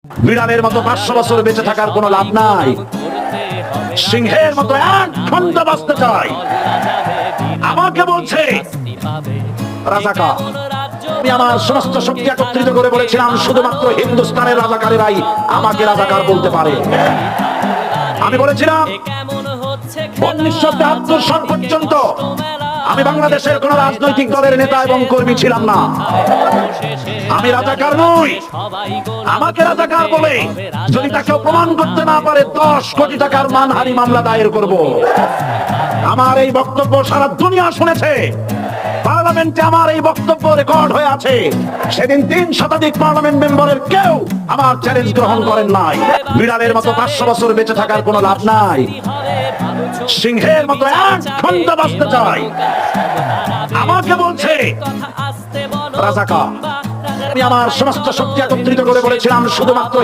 বিড়ালের মতো 500 বছর বেঁচে থাকার কোনো লাভ নাই। সিংহের মতো এক ঘন্টা বাঁচতে চাই। আমাকে বলছে রাজাকার। আমি আমার সমস্ত শক্তি একত্রিত করে বলেছিলাম শুধুমাত্র হিন্দুস্তানের রাজাকারেরাই আমাকে রাজাকার বলতে পারে। আমি বলেছিলাম 1973 সাল পর্যন্ত আমি বাংলাদেশের কোন রাজনৈতিক দলের নেতা এবং কর্মী ছিলাম না। আমি রাজাকার নই। আমাকে রাজাকার বলে যদি তাকে প্রমাণ করতে না পারে 10 কোটি টাকার মানহানি মামলা দায়ের করব। আমার এই বক্তব্য সারা দুনিয়া শুনেছে। পার্লামেন্টে আমার এই বক্তব্য রেকর্ড হয়ে আছে। সেদিন 3 শতাধিক পার্লামেন্ট মেম্বারের কেউ আমার চ্যালেঞ্জ গ্রহণ করেন নাই। বিড়ালের মতো 500 বছর বেঁচে থাকার কোনো লাভ নাই। সিংহের মতো এক ঘন্টা বাঁচতে চাই। আমাকে বলছে রাজাকার। আমি আমার সমস্ত শক্তি একত্রিত করে বলেছিলাম শুধুমাত্র